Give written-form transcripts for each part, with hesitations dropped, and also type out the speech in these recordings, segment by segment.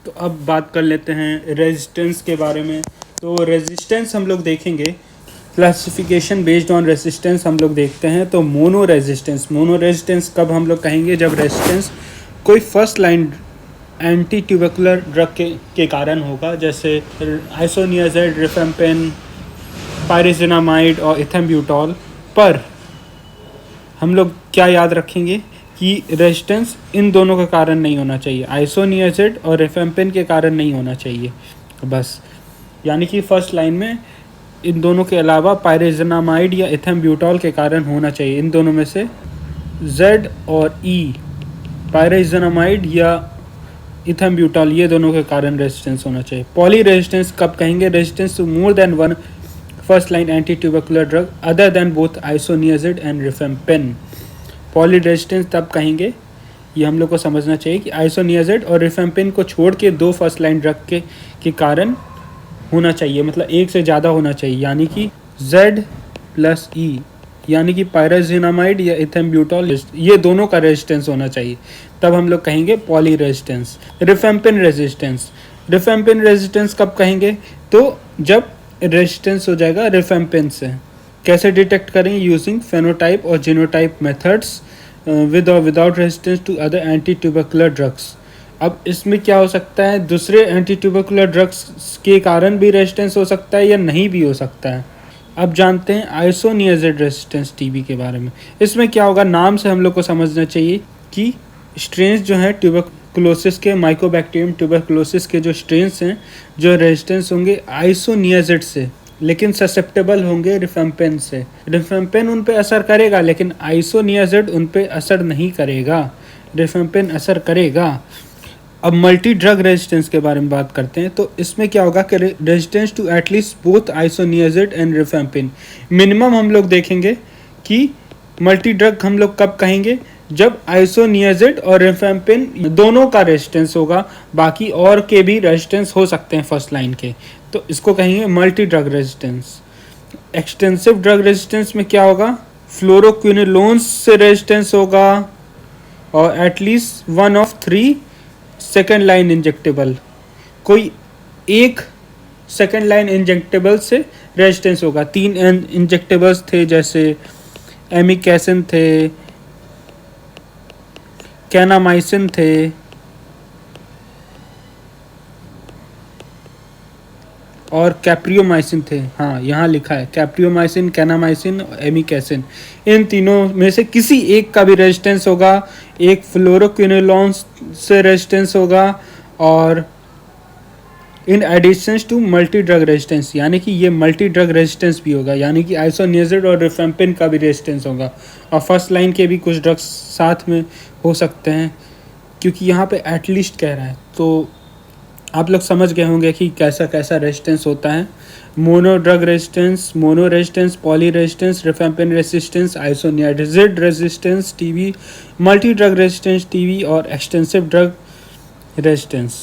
तो अब बात कर लेते हैं रेजिस्टेंस के बारे में। तो रेजिस्टेंस हम लोग देखेंगे, क्लासिफिकेशन बेस्ड ऑन रेजिस्टेंस हम लोग देखते हैं। तो मोनो रेजिस्टेंस कब हम लोग कहेंगे, जब रेजिस्टेंस कोई first line anti tubercular drug के कारण होगा, जैसे आइसोनियाज़िड, रिफेम्पिन, पायरिजिनामाइड और इथेम्ब्यूटॉल। पर हम लोग क्या याद रखेंगे कि रेजिस्टेंस इन दोनों के कारण नहीं होना चाहिए, आइसोनियाज़िड और रिफेम्पिन के कारण नहीं होना चाहिए बस। यानी कि फर्स्ट लाइन में इन दोनों के अलावा पायरिजिनामाइड या इथेम्ब्यूटॉल के कारण होना चाहिए। इन दोनों में से Z और E, पायरिजिनामाइड या इथेम्ब्यूटॉल, ये दोनों के कारण रेजिस्टेंस होना चाहिए। पॉली रेजिस्टेंस कब कहेंगे, resistance to more than one first line anti tubercular drug other than both isoniazid and rifampin. Poly resistance तब कहेंगे, ये हम लोग को समझना चाहिए कि आइसोनियाज़िड और रिफेम्पिन को छोड़ के दो फर्स्ट लाइन ड्रग के कारण होना चाहिए, मतलब एक से ज़्यादा होना चाहिए। यानी कि Z प्लस E, यानी कि पायरिजिनामाइड या इथेम्ब्यूटॉल, ये दोनों का रेजिस्टेंस होना चाहिए, तब हम लोग कहेंगे पॉली रेजिस्टेंस। रिफेम्पिन रेजिस्टेंस कब कहेंगे, तो जब रेजिस्टेंस हो जाएगा रिफेम्पिन से। कैसे डिटेक्ट करेंगे, यूजिंग फेनोटाइप और जीनोटाइप मेथड्स विद और without resistance to other anti tubercular drugs. अब इसमें क्या हो सकता है, दूसरे एंटी ट्यूबरकुलर ड्रग्स के कारण भी रेजिस्टेंस हो सकता है या नहीं भी हो सकता है। अब जानते हैं आइसोनियाज़िड रेजिस्टेंस टीबी के बारे में। इसमें क्या होगा, नाम से हम लोग को समझना चाहिए कि स्ट्रेन्स जो हैं ट्यूबरकुलोसिस के, माइकोबैक्टीरियम ट्यूबरकुलोसिस के जो स्ट्रेन्स हैं, जो रेजिस्टेंस होंगे आइसोनियाज़िड से, लेकिन ससेप्टेबल होंगे रिफेम्पिन से। रिफेम्पिन उन पे असर करेगा लेकिन आइसोनियाज़िड उन पे असर नहीं करेगा, रिफेम्पिन असर करेगा। अब मल्टी ड्रग रेजिस्टेंस के बारे में बात करते हैं। तो इसमें क्या होगा कि resistance to at least both isoniazid and rifampin. Minimum हम लोग देखेंगे कि मल्टी ड्रग हम लोग कब कहेंगे, जब आइसोनियाज़िड और रिफेम्पिन दोनों का रेजिस्टेंस होगा, बाकी और के भी रेजिस्टेंस हो सकते हैं फर्स्ट लाइन के, तो इसको कहेंगे multi drug resistance. Extensive drug resistance में क्या होगा, फ्लोरोक्विनोलोन्स से रेजिस्टेंस होगा और at least one of 3 second line injectable, कोई एक सेकेंड लाइन इंजेक्टेबल से रेजिस्टेंस होगा। 3 इंजेक्टेबल्स थे, जैसे एमिकैसिन थे, कैनामाइसिन थे और कैप्रियोमाइसिन थे। हाँ, यहाँ लिखा है कैप्रियोमाइसिन, कैनामाइसिन और एमिकैसिन। इन तीनों में से किसी एक का भी रेजिस्टेंस होगा, एक फ्लोरोक्विनोलोन्स से रेजिस्टेंस होगा और in addition to multi drug resistance, यानी कि ये मल्टी ड्रग रेजिस्टेंस भी होगा, यानी कि आइसोनियाज़िड और रिफेम्पिन का भी रेजिस्टेंस होगा और फर्स्ट लाइन के भी कुछ ड्रग्स साथ में हो सकते हैं, क्योंकि यहाँ पे एटलीस्ट कह रहा है। तो आप लोग समझ गए होंगे कि कैसा कैसा रेजिस्टेंस होता है। Mono drug resistance, poly resistance, rifampin resistance, isoniazid resistance TB, multi drug resistance TB और एक्सटेंसिव ड्रग रेजिस्टेंस।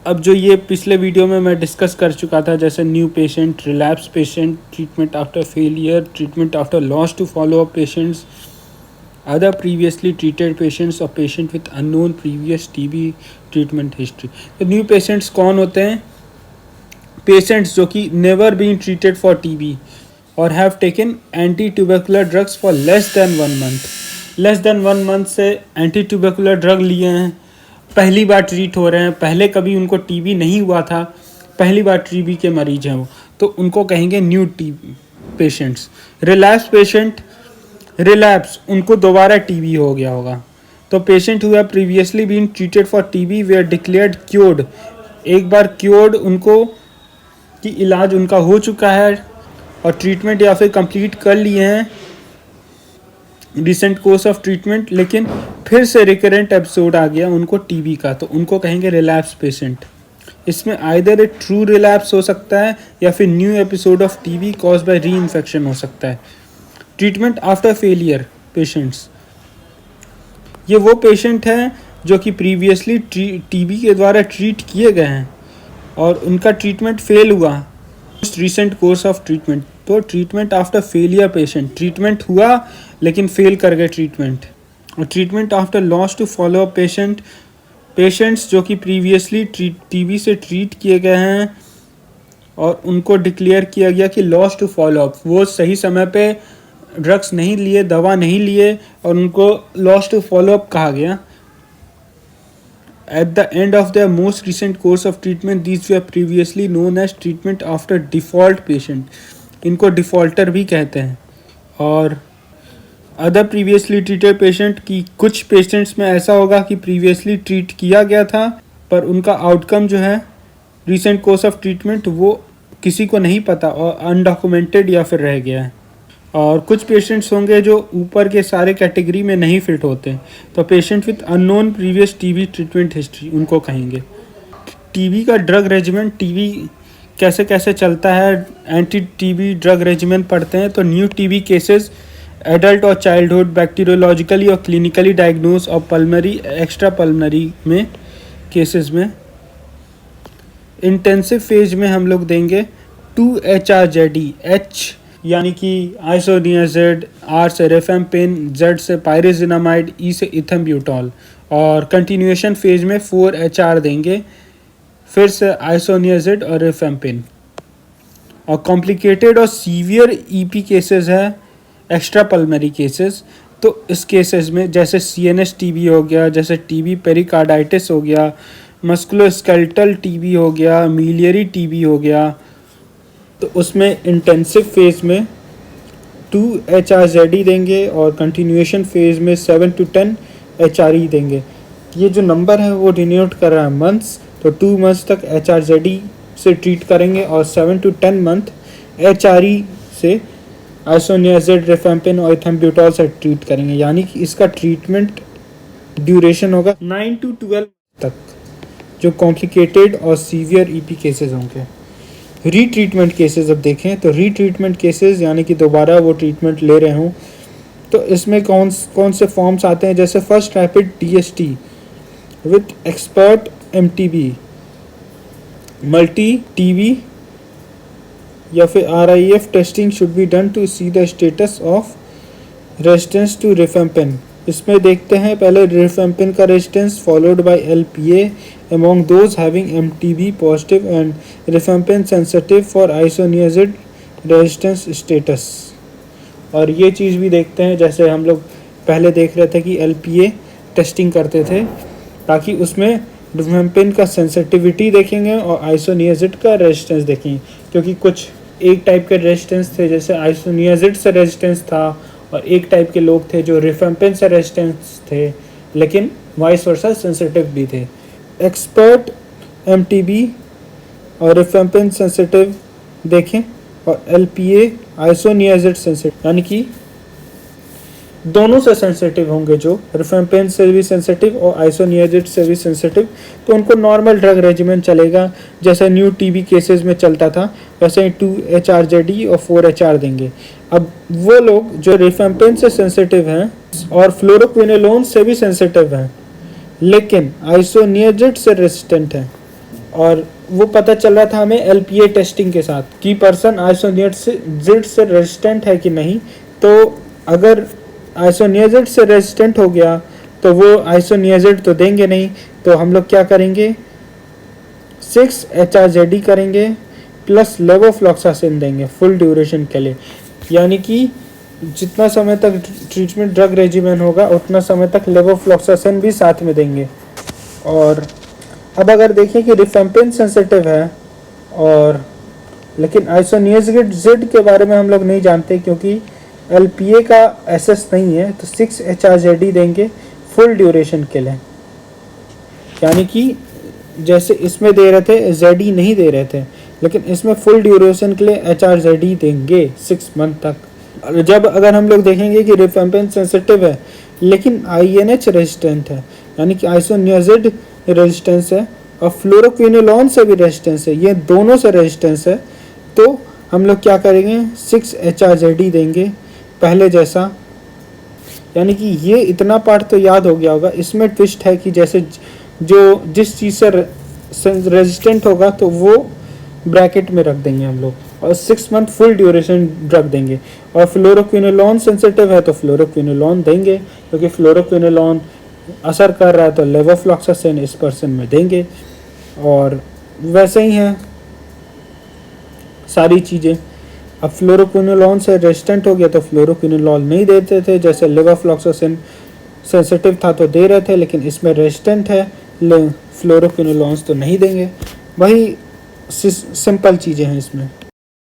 अब जो ये पिछले वीडियो में मैं डिस्कस कर चुका था, जैसे new patient, relapse patient, treatment after failure, treatment after loss to follow up patients, other previously treated patients or patient with unknown previous TB treatment history। तो न्यू पेशेंट्स कौन होते हैं, पेशेंट्स जो कि never been treated for TB और have taken anti tubercular drugs for less than 1 month से anti tubercular drug लिए हैं, पहली बार ट्रीट हो रहे हैं, पहले कभी उनको TB नहीं हुआ था, पहली बार TB के मरीज हैं वो, तो उनको कहेंगे न्यू TB पेशेंट्स। रिलैप्स उनको दोबारा टीबी हो गया होगा। तो पेशेंट हुआ previously been treated for TB they are declared cured, एक बार क्योर्ड उनको कि इलाज उनका हो चुका है और ट्रीटमेंट या फिर कंप्लीट कर लिए हैं रिसेंट कोर्स ऑफ ट्रीटमेंट, लेकिन फिर से रिकरेंट एपिसोड आ गया उनको टीबी का, तो उनको कहेंगे रिलैप्स पेशेंट। इसमें आइदर ए ट्रू रिलैप्स हो सकता है या फिर new episode of TB cause by री इन्फेक्शन हो सकता है। ट्रीटमेंट आफ्टर फेलियर पेशेंट्स, ये वो पेशेंट हैं जो कि प्रीवियसली टीबी के द्वारा ट्रीट किए गए हैं और उनका ट्रीटमेंट फेल हुआ, रिसेंट कोर्स ऑफ ट्रीटमेंट। तो treatment after failure patient, treatment हुआ लेकिन फेल कर गए ट्रीटमेंट। और treatment after loss to follow up patient, patients जो कि प्रीवियसली टीबी से ट्रीट किए गए हैं और उनको डिक्लेयर किया गया कि लॉस टू फॉलोअप, वो सही समय पे ड्रग्स नहीं लिए, दवा नहीं लिए और उनको लॉस टू फॉलोअप कहा गया. At the end of their most recent course of treatment, these were previously known as treatment after default patient. इनको डिफॉल्टर भी कहते हैं. और अदर प्रीवियसली ट्रीटेड पेशेंट की कुछ पेशेंट्स में ऐसा होगा कि प्रीवियसली ट्रीट किया गया था पर उनका आउटकम जो है रिसेंट कोर्स ऑफ ट्रीटमेंट वो किसी को नहीं पता और अनडॉक्यूमेंटेड या फिर रह गया है. और कुछ पेशेंट्स होंगे जो ऊपर के सारे कैटेगरी में नहीं फिट होते, तो patient with unknown previous TB treatment history उनको कहेंगे. टीबी का ड्रग रेजिमेंट, टीबी कैसे कैसे चलता है, एंटी टीबी ड्रग रेजिमेंट पढ़ते हैं. तो न्यू टीबी केसेस एडल्ट और चाइल्डहुड बैक्टीरियोलॉजिकली और क्लिनिकली डायग्नोज और पल्मरी एक्स्ट्रा पल्मरी में केसेस में. इंटेंसिव फेज में हम लोग देंगे 2HRZD, H यानी कि आइसोनियाजिड, R से रिफेम्पिन, Z से पायरिजिनामाइड, E से इथेम्ब्यूटॉल. और कंटिन्यूएशन फेज में 4HR देंगे, फिर से आइसोनियाजिड और रिफेम्पिन. और कॉम्प्लिकेटेड और सीवियर EP केसेस है, एक्स्ट्रा पल्मरी केसेस. तो इस केसेस में जैसे CNS TB हो गया, जैसे TB पेरिकार्डाइटिस हो गया, मस्कुलोस्केलेटल TB हो गया, मिलियरी TB हो गया, तो उसमें इंटेंसिव फेज में 2HRZD देंगे और कंटिन्यूएशन फेज में 7 to 10 HRE देंगे. ये जो नंबर है वो डिनोट कर रहा है मंथ्स, तो 2 मंथ्स तक HRZD से ट्रीट करेंगे और 7 to 10 मंथ HRE से आइसोनियाजिड, रिफेम्पिन और इथेम्ब्यूटॉल से ट्रीट करेंगे. यानी कि इसका ट्रीटमेंट ड्यूरेशन होगा 9 to 12 तक, जो कॉम्प्लिकेटेड और सीवियर EP केसेस होंगे. रीट्रीटमेंट केसेस अब देखें तो रीट्रीटमेंट केसेस यानी कि दोबारा वो ट्रीटमेंट ले रहे हों, तो इसमें कौन से फॉर्म्स आते हैं. जैसे first rapid DST with Xpert MTB, multi TB या फिर RIF testing should be done to see the status of resistance to rifampin. इसमें देखते हैं पहले रिफेम्पिन का resistance followed by LPA among those having MTB positive and rifampin sensitive for isoniazid resistance status. और ये चीज़ भी देखते हैं, जैसे हम लोग पहले देख रहे थे कि LPA टेस्टिंग करते थे ताकि उसमें रिफेम्पिन का सेंसिटिविटी देखेंगे और आइसोनियाजिड का रेजिस्टेंस देखेंगे, क्योंकि कुछ एक टाइप के रेजिस्टेंस थे जैसे आइसोनियाजिड से रेजिस्टेंस था और एक टाइप के लोग थे जो रिफेम्पिन से रेजिस्टेंस थे लेकिन वाइस वर्सा सेंसिटिव भी थे. एक्सपर्ट MTB और रिफेम्पिन सेंसिटिव देखें और LPA आइसोनियाजिड सेंसिटिव, यानी कि दोनों से सेंसिटिव होंगे, जो रिफेम्पिन से भी सेंसिटिव और आइसोनियाजिड से भी सेंसिटिव, तो उनको नॉर्मल ड्रग रेजिमेंट चलेगा जैसे न्यू TB केसेस में चलता था, वैसे 2HRZD और 4HR देंगे. अब वो लोग जो रिफेम्पिन से सेंसिटिव हैं और फ्लोरोक्विनोलोन से भी सेंसिटिव हैं लेकिन आइसोनियाजिड से रेजिस्टेंट है, और वो पता चल रहा था हमें LPA टेस्टिंग के साथ कि पर्सन आइसोनियाजिड से रेजिस्टेंट है कि नहीं. तो अगर आइसोनियाजिड से रेजिस्टेंट हो गया तो वो आइसोनियाजिड तो देंगे नहीं, तो हम लोग क्या करेंगे 6HRZD करेंगे प्लस लेवोफ्लॉक्सासिन देंगे फुल ड्यूरेशन के लिए. यानी कि जितना समय तक ट्रीटमेंट ड्रग रेजिमेंट होगा उतना समय तक लेवोफ्लॉक्सासिन भी साथ में देंगे. और अब अगर देखें कि रिफेम्पिन सेंसिटिव है और लेकिन आइसोनियाजिड के बारे में हम लोग नहीं जानते क्योंकि LPA का एसेस नहीं है, तो 6HRZD देंगे फुल ड्यूरेशन के लिए. यानी कि जैसे इसमें दे रहे थे ZD नहीं दे रहे थे, लेकिन इसमें फुल ड्यूरेशन के लिए HRZD देंगे 6 मंथ तक. जब अगर हम लोग देखेंगे कि रिफेम्पिन सेंसिटिव है लेकिन INH रेजिस्टेंट है, यानी कि आइसोनियाजिड रेजिस्टेंस है और फ्लोरोक्विनोलोन से भी रेजिस्टेंस है, ये दोनों से रेजिस्टेंस है, तो हम लोग क्या करेंगे 6HRZD देंगे पहले जैसा. यानी कि ये इतना पार्ट तो याद हो गया होगा. इसमें ट्विस्ट है कि जैसे जो जिस चीज़ से रेजिस्टेंट होगा तो वो ब्रैकेट में रख देंगे हम लोग और 6 मंथ फुल ड्यूरेशन ड्रग देंगे. और फ्लोरोक्विनोलोन सेंसिटिव है तो फ्लोरोक्विनोलोन देंगे क्योंकि फ्लोरोक्विनोलोन असर कर रहा है तो लेवोफ्लॉक्सासिन इस पर्सन में देंगे। और वैसे ही हैं सारी चीज़ें। अब फ्लोरोक्विनोलॉन से रेजिस्टेंट हो गया तो फ्लोरोक्विनोलॉल नहीं देते थे, जैसे लेवोफ्लॉक्सासिन सेंसिटिव था तो दे रहे थे, लेकिन इसमें रेजिस्टेंट है, फ्लोरोक्विनोलॉन्स तो नहीं देंगे। वही सिंपल चीज़ें हैं इसमें।